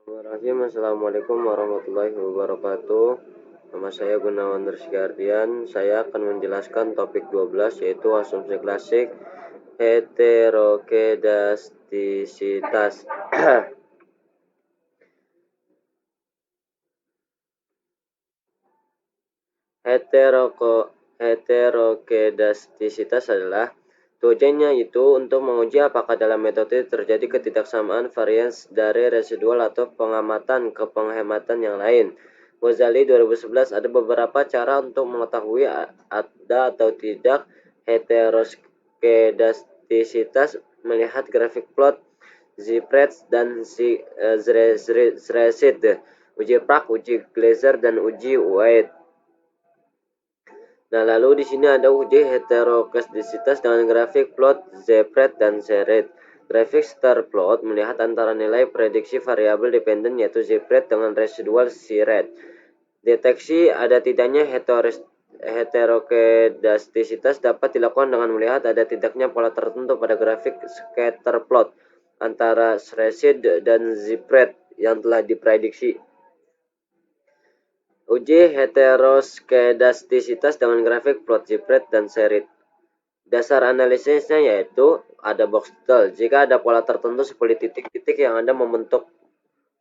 Bismillahirrahmanirrahim. Assalamualaikum warahmatullahi wabarakatuh. Nama saya Gunawan Rizky Ardian. Saya akan menjelaskan topik 12 yaitu asumsi klasik heterokedastisitas. Heterokedastisitas adalah tujuannya itu untuk menguji apakah dalam metode terjadi ketidaksamaan varians dari residual atau pengamatan ke penghematan yang lain. Ghazali 2011. Ada beberapa cara untuk mengetahui ada atau tidak heterokedastisitas melihat grafik plot Zipretz dan Zresid, uji Prague, uji Glaser, dan uji White. Nah, lalu di sini ada uji heterokedastisitas dengan grafik plot Zipretz dan Zresid. Grafik star plot melihat antara nilai prediksi variabel dependen yaitu Zipretz dengan residual Zresid. Deteksi ada tidaknya heterokedastisitas dapat dilakukan dengan melihat ada tidaknya pola tertentu pada grafik scatter plot antara Zresid dan Zipretz yang telah diprediksi. Uji heterokedastisitas dengan grafik plot Zipretz dan Zresid. Dasar analisisnya yaitu ada box detail. Jika ada pola tertentu seperti titik-titik yang Anda membentuk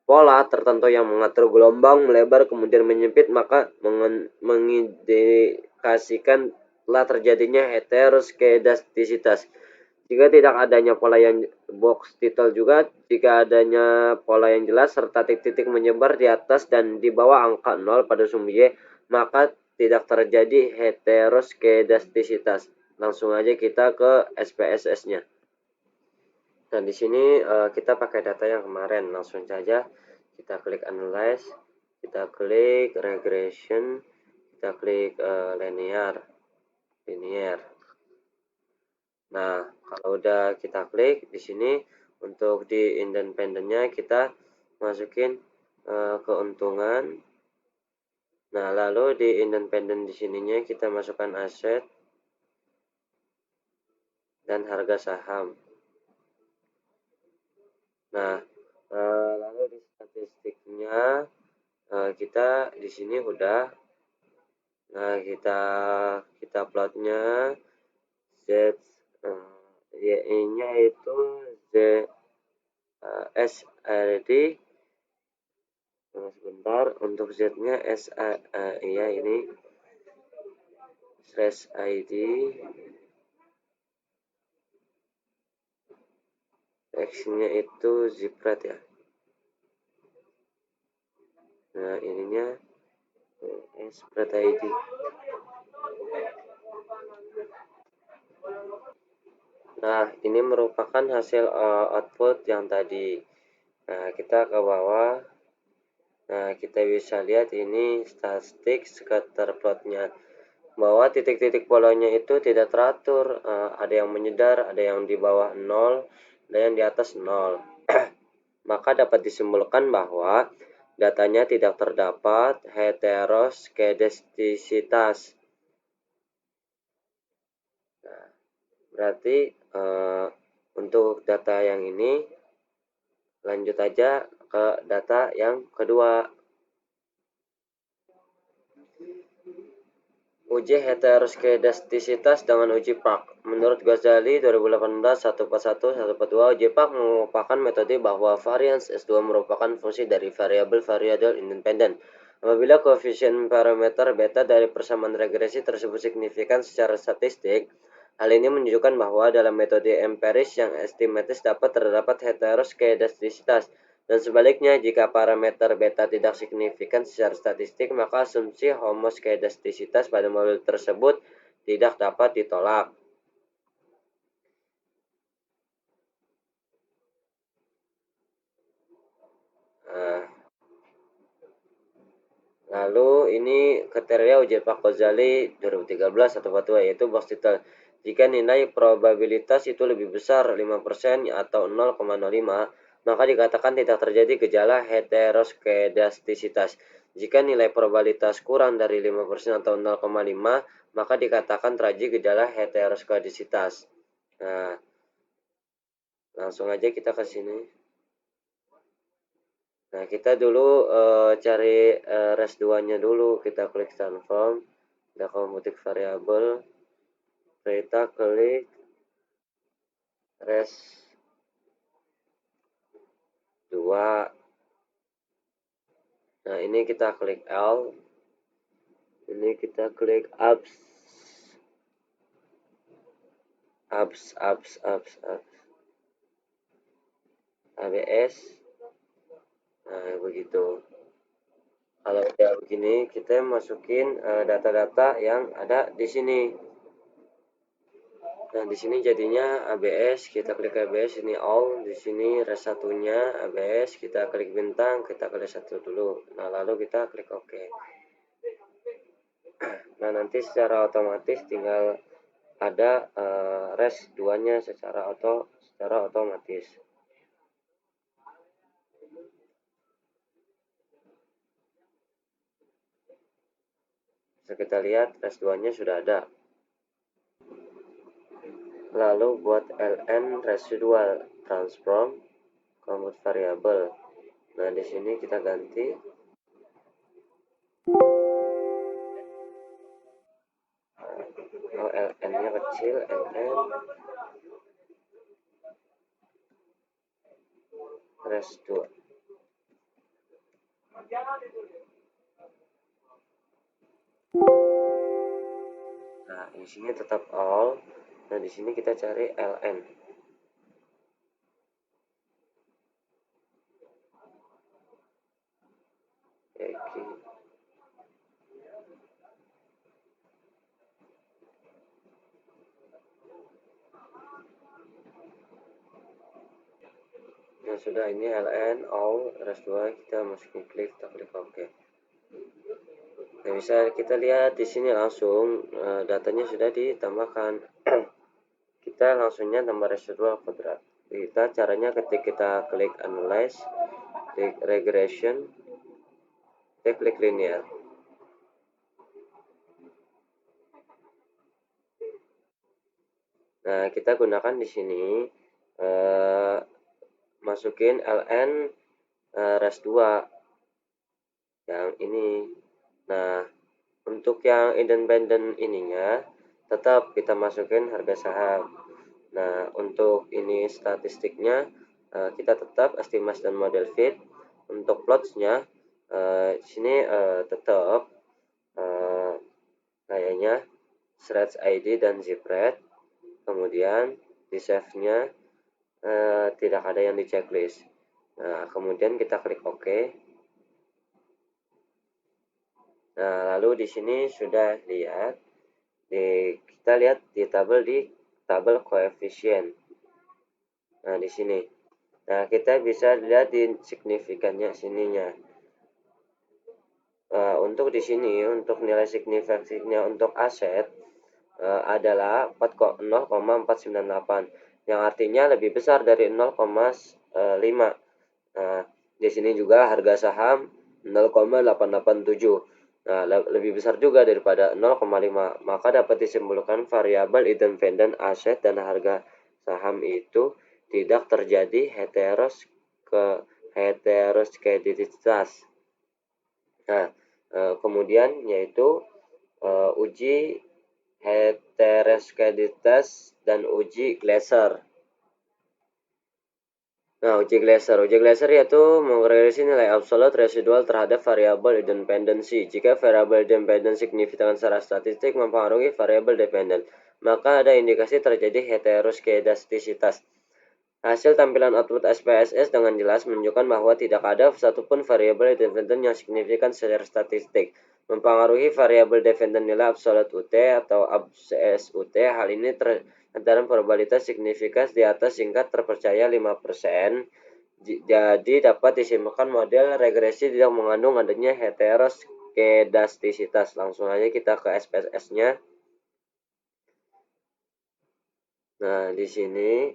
pola tertentu yang mengatur gelombang melebar kemudian menyempit, maka mengindikasikan telah terjadinya heterokedastisitas. Jika tidak adanya pola yang box title juga, jika adanya pola yang jelas serta titik-titik menyebar di atas dan di bawah angka 0 pada sumbu Y, maka tidak terjadi heterokedastisitas. Langsung aja kita ke SPSS-nya. Nah, di sini kita pakai data yang kemarin. Langsung saja kita klik analyze, kita klik regression, kita klik linear. Nah, kalau udah kita klik di sini untuk di independennya kita masukin keuntungan. Nah, lalu di independen di sininya kita masukkan aset dan harga saham. Nah, lalu di statistiknya kita di sini udah. Nah, kita plotnya Z Y-nya itu SRD. Sebentar, untuk Z-nya iya ini /ID, X-nya itu Zipretz ya. Nah, ininya Zipretz ID. Nah, ini merupakan hasil output yang tadi. Nah, kita ke bawah. Nah, kita bisa lihat ini statistik scatter plotnya. Bahwa titik-titik polanya itu tidak teratur. Ada yang menyedar, ada yang di bawah 0, ada yang di atas 0. Maka dapat disimpulkan bahwa datanya tidak terdapat heterokedastisitas. Nah, berarti untuk data yang ini lanjut aja ke data yang kedua. Uji heterokedastisitas dengan uji Prague. Menurut Ghazali 2018 141 142, uji Prague merupakan metode bahwa varians S2 merupakan fungsi dari variabel independen. Apabila koefisien parameter beta dari persamaan regresi tersebut signifikan secara statistik, hal ini menunjukkan bahwa dalam metode empiris yang estimatis dapat terdapat heterokedastisitas. Dan sebaliknya, jika parameter beta tidak signifikan secara statistik, maka asumsi homoskedastisitas pada model tersebut tidak dapat ditolak. Nah, lalu ini kriteria uji Pak Ghazali 2013 atau fatwa yaitu box title. Jika nilai probabilitas itu lebih besar 5% atau 0,05, maka dikatakan tidak terjadi gejala heterokedastisitas. Jika nilai probabilitas kurang dari 5% atau 0,5, maka dikatakan terjadi gejala heterokedastisitas. Nah, langsung aja kita ke sini. Nah, kita dulu cari res 2-nya dulu. Kita klik transform, kita komputik variabel, kita klik res 2. Nah, ini kita klik L, ini kita klik apps, ABS. Nah, begitu. Kalau udah begini, kita masukin data-data yang ada di sini. Nah, di sini jadinya ABS, kita klik ABS, ini all, di sini res satunya ABS, kita klik bintang, kita klik satu dulu. Nah, lalu kita klik OK. Nah, nanti secara otomatis tinggal ada res 2-nya secara otomatis. Bisa kita lihat res 2-nya sudah ada. Lalu buat ln residual transform compute variable. Nah, di sini kita ganti ln-nya kecil, ln res 2. Nah, isinya tetap all. Nah, di sini kita cari ln. Oke. Nah, sudah, ini ln all res 2, kita masukin klik, kita klik OK. Nah, bisa kita lihat di sini langsung datanya sudah ditambahkan. Kita langsungnya tambah residual kuadrat. Kita caranya ketika kita klik analyze, klik regression, kita klik linear. Nah, kita gunakan di sini masukin ln res 2 yang ini. Nah, untuk yang independen ininya tetap kita masukin harga saham. Nah, untuk ini statistiknya kita tetap estimasi dan model fit. Untuk plots-nya di sini tetap kayaknya threads ID dan zipred. Kemudian di save-nya tidak ada yang di checklist. Nah, kemudian kita klik OK. Nah, lalu di sini sudah lihat, kita lihat di tabel koefisien. Nah, di sini. Nah, kita bisa lihat di signifikannya sininya. Untuk di sini, untuk nilai signifikannya untuk aset adalah 0,498, yang artinya lebih besar dari 0,5. Nah, di sini juga harga saham 0,887. Nah, lebih besar juga daripada 0,5. Maka dapat disimpulkan variabel independen aset dan harga saham itu tidak terjadi heteroskedisitas. Nah, kemudian yaitu uji heteroskedisitas dan uji Glaser. Nah, uji Glaser yaitu mengregresi nilai absolut residual terhadap variabel independensi. Jika variabel dependen signifikan secara statistik mempengaruhi variabel dependen, maka ada indikasi terjadi heteroskedastisitas. Hasil tampilan output SPSS dengan jelas menunjukkan bahwa tidak ada satupun variabel dependen yang signifikan secara statistik mempengaruhi variabel dependen nilai absolut UT atau ABS UT. Hal ini antara probabilitas signifikan di atas tingkat terpercaya 5%. Jadi dapat disimpulkan model regresi tidak mengandung adanya heteroskedastisitas. Langsung aja kita ke SPSS-nya. Nah, di sini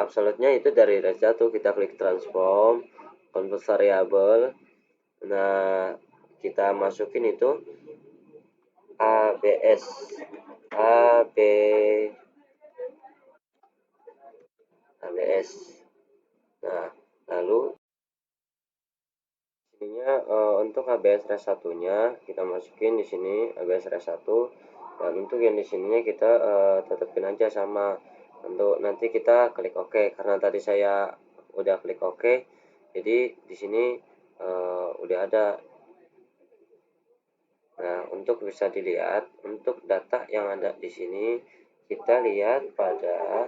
absolutnya itu dari res 1, kita klik transform, convert variable. Nah, kita masukin itu ABS. ABS. Nah, lalu untuk ABS res 1-nya kita masukin di sini ABS res 1, dan untuk yang di sininya kita tetepin aja sama. Untuk nanti kita klik OK, karena tadi saya udah klik OK, jadi di sini udah ada. Nah, untuk bisa dilihat untuk data yang ada di sini, kita lihat pada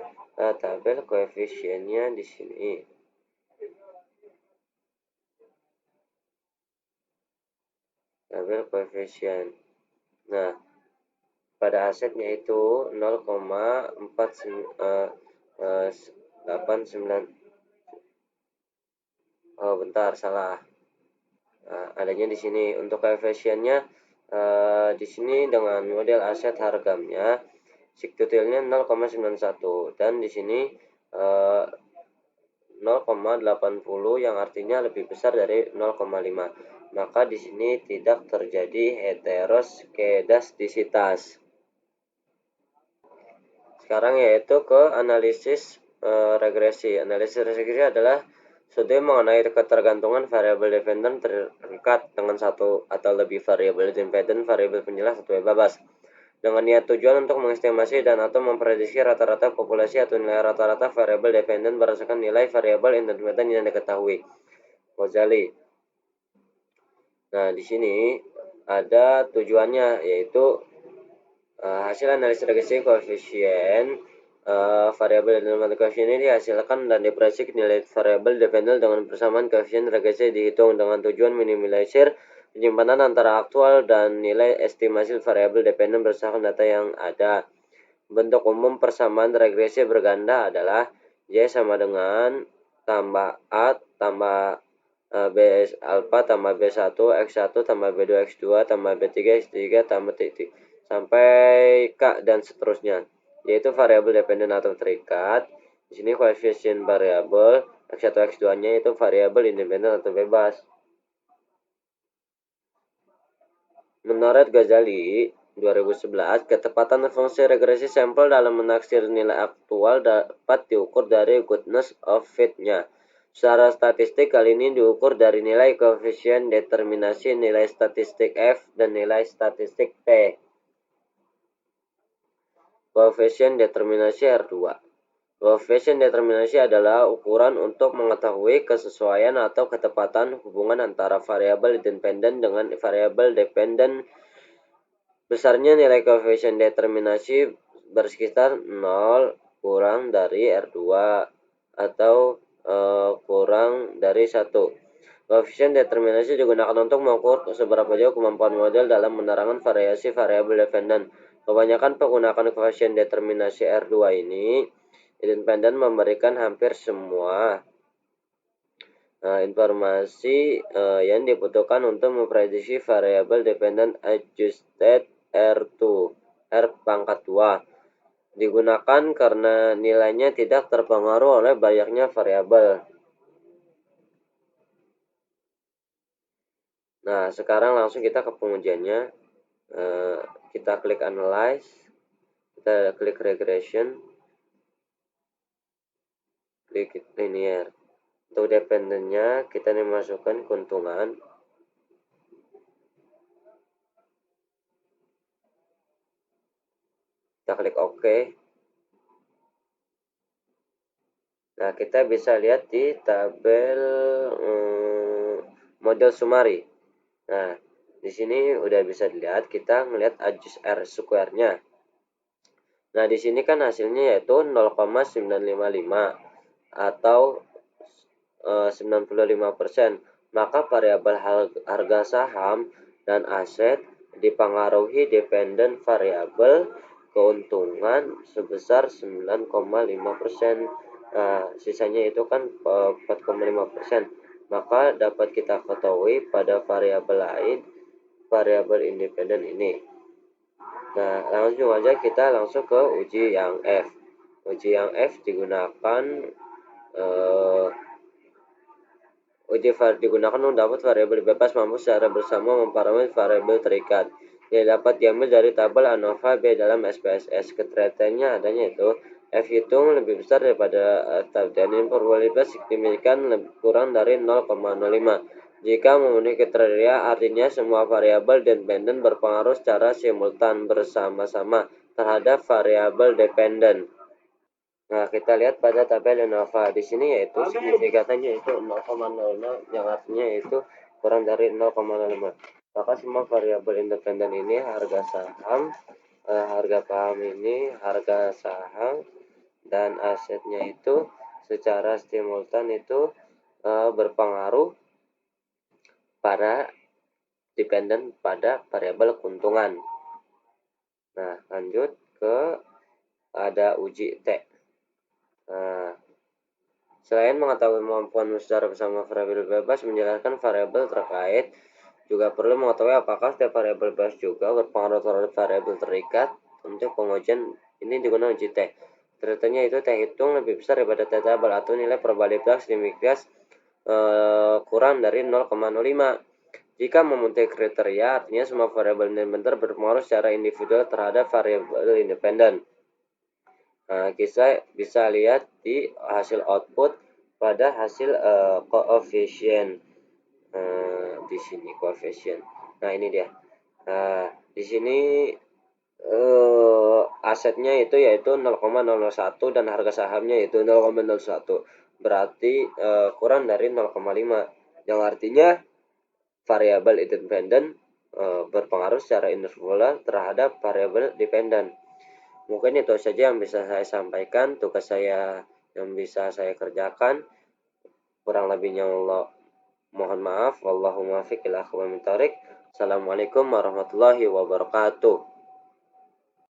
tabel koefisiennya di sini. Tabel koefisien. Nah, pada asetnya itu 0,489. Oh, bentar, salah. Adanya di sini untuk koefisiennya di sini dengan model aset hargamnya siktutilnya 0,91 dan di sini 0,80 yang artinya lebih besar dari 0,5. Maka di sini tidak terjadi heteroskedastisitas. Sekarang yaitu ke analisis regresi. Analisis regresi adalah studi mengenai ketergantungan variabel dependen terikat dengan satu atau lebih variabel dependen, variabel penjelas atau bebas, dengan niat tujuan untuk mengestimasi dan atau memprediksi rata-rata populasi atau nilai rata-rata variabel dependen berdasarkan nilai variabel independen yang diketahui. Ghazali. Nah, di sini ada tujuannya, yaitu hasil analisis regresi koefisien variabel independen koefisien ini dihasilkan dan diprediksi nilai variabel dependen dengan persamaan koefisien regresi dihitung dengan tujuan minimalisir penyimpanan antara aktual dan nilai estimasi variabel dependen berdasarkan data yang ada. Bentuk umum persamaan regresi berganda adalah Y sama dengan tambah A tambah B alpha tambah B1 X1 tambah B2 X2 tambah B3 X3 tambah titik sampai K dan seterusnya, yaitu variabel dependen atau terikat. Di sini koefisien variabel X1 X2-nya itu variabel independen atau bebas. Menurut Ghazali 2011, ketepatan fungsi regresi sampel dalam menaksir nilai aktual dapat diukur dari goodness of fit-nya. Secara statistik, kali ini diukur dari nilai koefisien determinasi, nilai statistik F, dan nilai statistik T. Koefisien determinasi R2. Koefisien determinasi adalah ukuran untuk mengetahui kesesuaian atau ketepatan hubungan antara variabel independen dengan variabel dependen. Besarnya nilai koefisien determinasi bersekitar 0 kurang dari R2 atau kurang dari 1. Koefisien determinasi digunakan untuk mengukur seberapa jauh kemampuan model dalam menerangkan variasi variabel dependen. Kebanyakan penggunaan koefisien determinasi R2 ini independen memberikan hampir semua informasi yang dibutuhkan untuk memprediksi variabel dependent adjusted R2 R pangkat 2 digunakan karena nilainya tidak terpengaruh oleh banyaknya variabel. Nah, sekarang langsung kita ke pengujiannya. Kita klik analyze, kita klik regression, klik linear. Untuk dependennya kita memasukkan keuntungan. Kita klik OK. Nah, kita bisa lihat di tabel model summary. Nah, di sini udah bisa dilihat, kita melihat adjust R square-nya. Nah, di sini kan hasilnya yaitu 0,955 atau 95%. Maka variabel harga saham dan aset dipengaruhi dependen variabel keuntungan sebesar 9,5%. Sisanya itu kan 4,5%. Maka dapat kita ketahui pada variabel lain, variabel independen ini. Nah, langsung aja kita langsung ke uji yang F. Uji yang F digunakan digunakan untuk dapat variabel bebas mampu secara bersama mempengaruhi variabel terikat. Yang dapat diambil dari tabel ANOVA B dalam SPSS. Keterkaitannya adanya itu F hitung lebih besar daripada F dan probabilitas signifikan kurang dari 0,05. Jika memenuhi kriteria, artinya semua variabel dependen berpengaruh secara simultan bersama-sama terhadap variabel dependen. Nah, kita lihat pada tabel ANOVA. Di sini yaitu signifikannya itu 0,00 yang artinya itu kurang dari 0,05. Maka semua variabel independen ini harga paham ini, harga saham dan asetnya itu secara simultan itu berpengaruh pada dependen pada variabel keuntungan. Nah, lanjut ke ada uji T. Nah, selain mengetahui kemampuan secara bersama variabel bebas menjelaskan variabel terkait, juga perlu mengetahui apakah setiap variabel bebas juga berpengaruh terhadap variabel terikat. Untuk pengujian ini digunakan uji T. Ternyata itu T hitung lebih besar daripada T tabel atau nilai probabilitas signifikan kurang dari 0,05. Jika memenuhi kriteria, artinya semua variabel independen berpengaruh secara individual terhadap variabel independen. Nah, kita bisa lihat di hasil output pada hasil koefisien di sini koefisien. Nah, ini dia. Nah, di sini asetnya itu yaitu 0,001 dan harga sahamnya itu 0,01. Berarti kurang dari 0,5 yang artinya variabel independen berpengaruh secara individual terhadap variabel dependen. Mungkin itu saja yang bisa saya sampaikan, tugas saya yang bisa saya kerjakan. Kurang lebihnya Allah mohon maaf. Wallahumma fiqh ila Assalamualaikum warahmatullahi wabarakatuh.